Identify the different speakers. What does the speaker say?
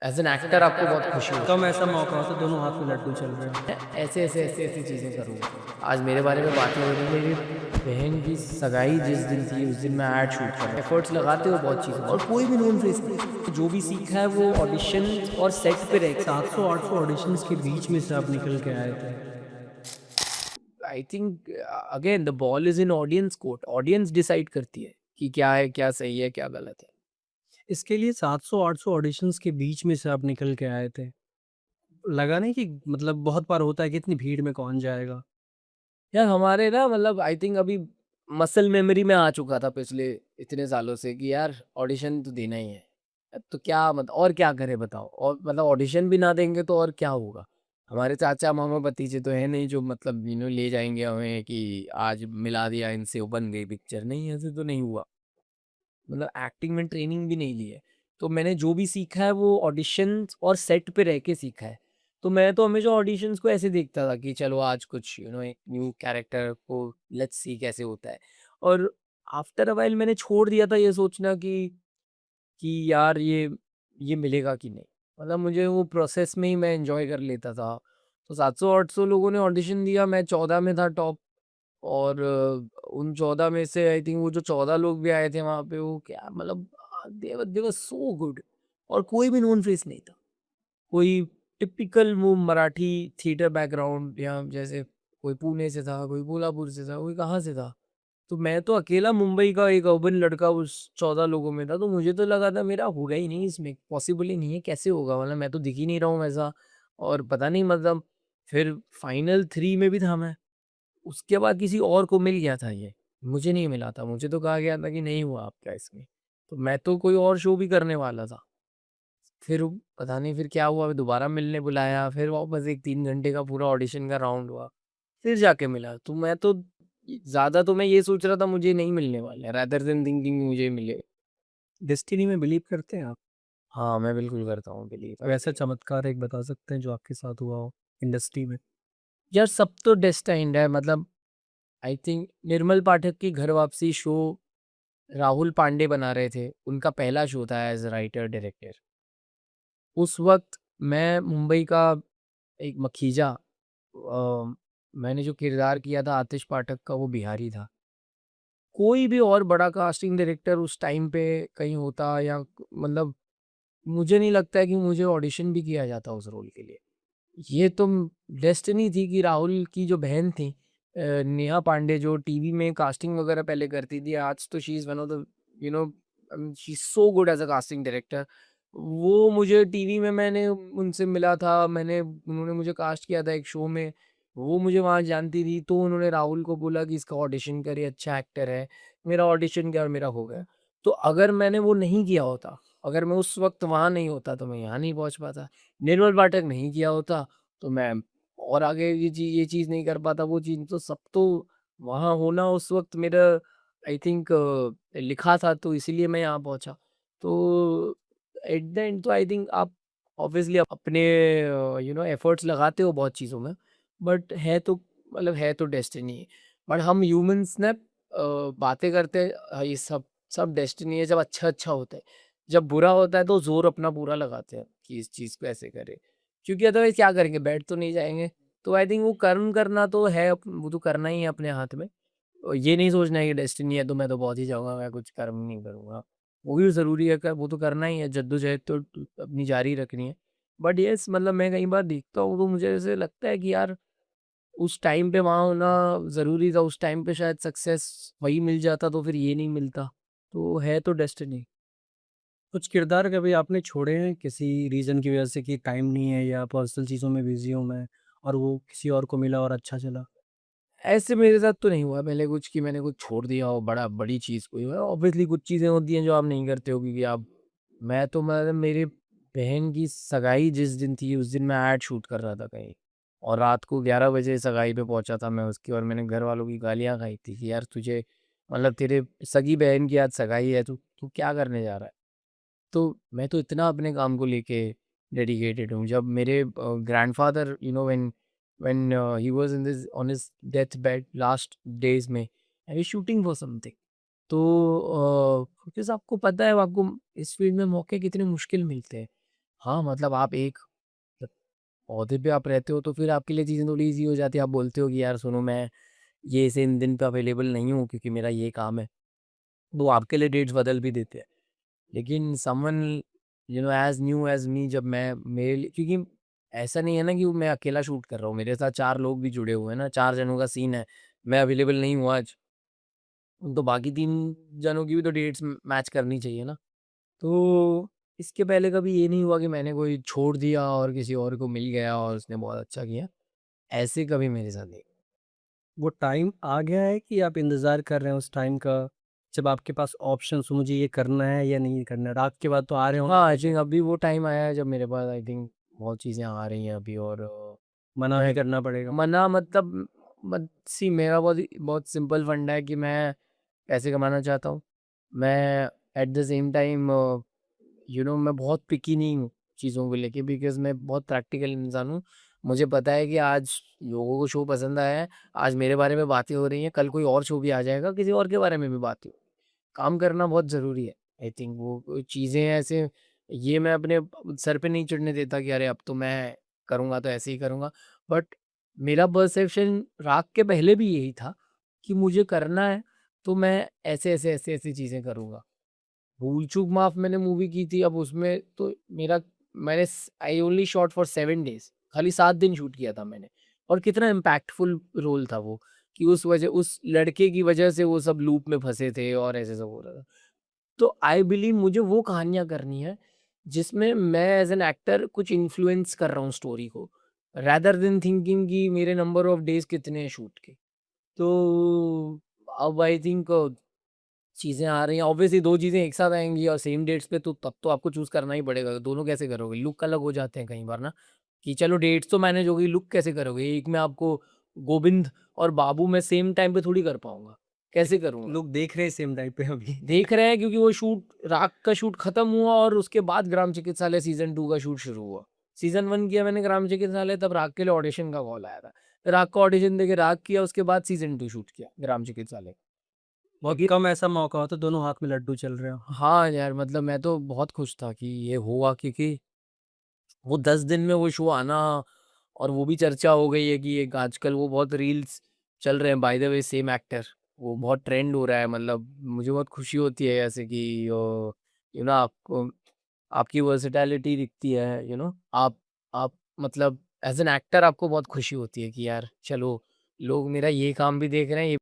Speaker 1: As an actor आपको बहुत खुशी
Speaker 2: कम
Speaker 1: होती
Speaker 2: ऐसा मौका हो तो दोनों हाथ में लड्डू चल रहे
Speaker 1: है।
Speaker 2: हैं।
Speaker 1: ऐसी चीज़ें करूँगा। आज मेरे बारे में बातें हो रही हैं, मेरी बहन की सगाई जिस दिन थी, उस दिन मैं ऐड शूट कर रहा था। एफर्ट्स लगाते हो बहुत चीज़ों में और कोई भी नोन फेस नहीं था। जो भी सीखा है वो ऑडिशंस और सेट पे रह के सीखा है।
Speaker 2: 700-800 ऑडिशंस के बीच में से आप निकल के आए थे।
Speaker 1: I think again the ball is in audience court. Audience decide करती है कि क्या है, क्या सही है, क्या गलत है।
Speaker 2: इसके लिए 700-800 ऑडिशंस के बीच में से आप निकल के आए थे। लगा नहीं कि मतलब बहुत बार होता है कि इतनी भीड़ में कौन जाएगा?
Speaker 1: यार हमारे ना मतलब आई थिंक अभी मसल मेमोरी में आ चुका था पिछले इतने सालों से कि यार ऑडिशन तो देना ही है। अब तो क्या मतलब और क्या करें बताओ? और मतलब ऑडिशन भी ना देंगे तो और क्या होगा? हमारे चाचा मामा भतीजे तो है नहीं जो मतलब ले जाएँगे हमें कि आज मिला दिया इनसे वो बन गई पिक्चर। नहीं, ऐसे तो नहीं हुआ। मतलब एक्टिंग में ट्रेनिंग भी नहीं ली है। तो मैंने जो भी सीखा है वो ऑडिशंस और सेट पे रह के सीखा है। तो मैं तो हमेशा ऑडिशंस को ऐसे देखता था कि चलो आज कुछ एक न्यू कैरेक्टर को लेट्स सी कैसे होता है। और आफ्टर अ व्हाइल मैंने छोड़ दिया था ये सोचना कि यार ये मिलेगा कि नहीं। मतलब मुझे वो प्रोसेस में ही मैं एन्जॉय कर लेता था। तो 700-800 लोगों ने ऑडिशन दिया, मैं 14 में था टॉप। और उन 14 में से आई थिंक वो जो 14 लोग भी आए थे वहाँ पे वो क्या मतलब दे वर सो गुड। और कोई भी नोन फेस नहीं था। कोई टिपिकल वो मराठी थिएटर बैकग्राउंड या जैसे कोई पुणे से था, कोई कोल्हापुर से था, कोई कहाँ से था। तो मैं तो अकेला मुंबई का एक अर्बन लड़का उस 14 लोगों में था, तो मुझे तो लगा था मेरा होगा ही नहीं इसमें, पॉसिबल ही नहीं है, कैसे होगा? मतलब मैं तो दिख ही नहीं रहा हूँ वैसा। और पता नहीं मतलब फिर फाइनल 3 में भी था मैं। उसके बाद किसी और को मिल गया था ये, मुझे नहीं मिला था। मुझे तो कहा गया था कि नहीं हुआ आपका इसमें। तो मैं तो कोई और शो भी करने वाला था। फिर पता नहीं फिर क्या हुआ, दोबारा मिलने बुलाया, फिर वापस एक 3 घंटे का पूरा ऑडिशन का राउंड हुआ, फिर जाके मिला। तो मैं तो ज़्यादा तो मैं ये सोच रहा था मुझे नहीं मिलने वाला है, रादर देन थिंकिंग मुझे मिले।
Speaker 2: डेस्टिनी में बिलीव करते हैं आप?
Speaker 1: हाँ, मैं बिल्कुल करता हूँ बिलीव आई
Speaker 2: वैसा
Speaker 1: बिलीव।
Speaker 2: चमत्कार एक बता सकते हैं जो आपके साथ हुआ हो इंडस्ट्री में?
Speaker 1: यार सब तो डेस्टाइन्ड है मतलब आई थिंक निर्मल पाठक की घर वापसी शो राहुल पांडे बना रहे थे, उनका पहला शो था एज़ राइटर डायरेक्टर। उस वक़्त मैं मुंबई का एक मखीजा मैंने जो किरदार किया था आतिश पाठक का वो बिहारी था। कोई भी और बड़ा कास्टिंग डायरेक्टर उस टाइम पे कहीं होता या मतलब मुझे नहीं लगता है कि मुझे ऑडिशन भी किया जाता उस रोल के लिए। ये तो डेस्टिनी थी कि राहुल की जो बहन थी नेहा पांडे जो टीवी में कास्टिंग वगैरह पहले करती थी, आज तो she is one of the you know she is so good as a casting director. वो मुझे टीवी में मैंने उनसे मिला था, उन्होंने मुझे कास्ट किया था एक शो में, वो मुझे वहाँ जानती थी, तो उन्होंने राहुल को बोला कि इसका ऑडिशन करिए, अच्छा एक्टर है। मेरा ऑडिशन किया और मेरा हो गया। तो अगर मैंने वो नहीं किया होता, अगर मैं उस वक़्त वहाँ नहीं होता, तो मैं यहाँ नहीं पहुँच पाता। निर्मल पाठक नहीं किया होता, तो मैं और आगे ये चीज़ नहीं कर पाता, वो चीज़ तो सब तो वहाँ होना उस वक़्त मेरा आई थिंक लिखा था तो इसीलिए मैं यहाँ पहुँचा। तो एट द एंड तो आई थिंक आप ऑब्वियसली अपने एफर्ट्स लगाते हो बहुत चीज़ों में, बट है तो डेस्टिनी। बट हम ह्यूमन्स ना बातें करते हैं ये सब डेस्टिनी है जब अच्छा-अच्छा होता है। जब बुरा होता है तो ज़ोर अपना पूरा लगाते हैं कि इस चीज़ को ऐसे करें। क्योंकि अदरवाइज़ क्या करेंगे? बैठ तो नहीं जाएँगे। तो आई थिंक वो कर्म करना तो है वो तो करना ही है अपने हाथ में। ये नहीं सोचना है कि डेस्टिनी है तो मैं तो पहुँच ही जाऊँगा, मैं कुछ कर्म नहीं करूँगा। वो भी ज़रूरी है वो तो करना ही है, जद्दोजहद तो अपनी जारी रखनी है। बट येस मतलब मैं कई बार देखता हूँ तो मुझे ऐसे लगता है कि यार उस टाइम पे वहाँ होना ज़रूरी था, उस टाइम पे शायद सक्सेस वही मिल जाता तो फिर ये नहीं मिलता। तो है तो डेस्टिनी।
Speaker 2: कुछ किरदार कभी आपने छोड़े हैं किसी रीज़न की वज़ह से कि टाइम नहीं है या पर्सनल चीज़ों में बिज़ी हूँ मैं और वो किसी और को मिला और अच्छा चला?
Speaker 1: ऐसे मेरे साथ तो नहीं हुआ पहले कुछ कि मैंने कुछ छोड़ दिया हो बड़ी चीज़ कोई हो। ऑब्वियसली कुछ चीज़ें होती हैं जो आप नहीं करते हो क्योंकि आप मैं तो मतलब मेरी बहन की सगाई जिस दिन थी उस दिन मैं ऐड शूट कर रहा था कहीं और रात को 11 बजे सगाई पे पहुंचा था मैं उसकी और मैंने घर वालों की गालियां खाई थी कि यार तुझे मतलब तेरे सगी बहन की आज सगाई है तू तू क्या करने जा रहा है। तो मैं तो इतना अपने काम को लेके डेडिकेटेड हूँ। जब मेरे grandfather when he was in this on his death bed last days में I was shooting for something. तो बिकॉज़ आपको पता है आपको इस फ़ील्ड में मौके कितने मुश्किल मिलते हैं। हाँ, मतलब आप एक ओहदे पे आप रहते हो तो फिर आपके लिए चीज़ें थोड़ी ईज़ी हो जाती है। आप बोलते हो कि यार सुनो मैं ये इस इन दिन पे अवेलेबल नहीं हूँ क्योंकि मेरा ये काम है। वो आपके लिए डेट्स बदल भी देते हैं। लेकिन समवन एज़ न्यू एज़ मी जब मैं मेरे लिए क्योंकि ऐसा नहीं है ना कि मैं अकेला शूट कर रहा हूँ। मेरे साथ 4 लोग भी जुड़े हुए हैं ना, 4 जनों का सीन है। मैं अवेलेबल नहीं हूँ आज, तो बाकी 3 जनों की भी तो डेट्स मैच करनी चाहिए ना। तो इसके पहले कभी ये नहीं हुआ कि मैंने कोई छोड़ दिया और किसी और को मिल गया और उसने बहुत अच्छा किया। ऐसे कभी मेरे साथ नहीं।
Speaker 2: वो टाइम आ गया है कि आप इंतज़ार कर रहे हैं उस टाइम का, जब आपके पास ऑप्शंस हो मुझे ये करना है या नहीं करना है? रात के बाद तो आ रहे होंगे
Speaker 1: हाँ, आई
Speaker 2: पैसे,
Speaker 1: थिंक अभी वो टाइम आया है जब मेरे पास आई थिंक बहुत चीज़ें आ रही हैं अभी और
Speaker 2: मना भी
Speaker 1: मैं
Speaker 2: करना पड़ेगा।
Speaker 1: मना मतलब मत सी मेरा बहुत सिंपल फंडा है कि मैं पैसे कमाना चाहता हूँ। मैं एट द सेम टाइम मैं बहुत पिकी नहीं हूँ चीज़ों को लेके बिकॉज़ मैं बहुत प्रैक्टिकल इंसान हूँ। मुझे पता है कि आज लोगों को शो पसंद आया है, आज मेरे बारे में बातें हो रही हैं, कल कोई और शो भी आ जाएगा, किसी और के बारे में भी बातें होगी। काम करना बहुत ज़रूरी है। आई थिंक वो चीज़ें ऐसे ये मैं अपने सर पे नहीं चढ़ने देता कि अरे अब तो मैं करूँगा तो ऐसे ही करूँगा। बट मेरा परसेप्शन राग के पहले भी यही था कि मुझे करना है तो मैं ऐसे-ऐसी चीज़ें करूँगा। भूल चूक माफ मैंने मूवी की थी अब उसमें तो मेरा मैंने I only shot for 7 days खाली 7 दिन शूट किया था मैंने और कितना इम्पैक्टफुल रोल था वो कि उस लड़के की वजह से वो सब लूप में फँसे थे और ऐसे सब हो रहा था। तो आई बिलीव मुझे वो कहानियाँ करनी है, जिसमें मैं एज़ एन एक्टर कुछ इन्फ्लुएंस कर रहा हूँ स्टोरी को, रादर देन थिंकिंग कि मेरे नंबर ऑफ डेज़ कितने हैं शूट के। तो अब आई थिंक चीज़ें आ रही हैं, ऑब्वियसली 2 चीज़ें एक साथ आएँगी और सेम डेट्स पे तो तब तो आपको चूज़ करना ही पड़ेगा, दोनों कैसे करोगे? लुक अलग हो जाते हैं कई बार ना, कि चलो डेट्स तो मैनेज हो गई, लुक कैसे करोगे? एक में आपको गोविंद और बाबू मैं सेम टाइम पे थोड़ी कर पाऊँगा, कैसे करूँगा?
Speaker 2: लोग देख रहे हैं सेम टाइम पे अभी।
Speaker 1: देख रहे हैं क्योंकि वो शूट राख का शूट खत्म हुआ और उसके बाद ग्राम चिकित्सालय सीज़न 2 का शूट शुरू हुआ। सीज़न 1 किया मैंने ग्राम चिकित्सालय तब राख के लिए ऑडिशन का कॉल आया था। राख का ऑडिशन देके राख किया उसके बाद सीज़न 2 शूट किया ग्राम चिकित्सालय।
Speaker 2: बहुत
Speaker 1: लेकिन
Speaker 2: कम ऐसा मौका होता है दोनों हाथ में लड्डू चल रहे हो।
Speaker 1: हाँ यार, मतलब मैं तो बहुत खुश था कि ये हुआ क्योंकि वो 10 दिन में वो शो आना और वो भी चर्चा हो गई है कि एक आजकल वो बहुत रील्स चल रहे हैं by the way same actor वो बहुत ट्रेंड हो रहा है मतलब मुझे बहुत खुशी होती है ऐसे कि आपको आपकी वर्सेटैलिटी दिखती है आप मतलब एज एन एक्टर आपको बहुत खुशी होती है कि यार चलो लोग मेरा ये काम भी देख रहे हैं ये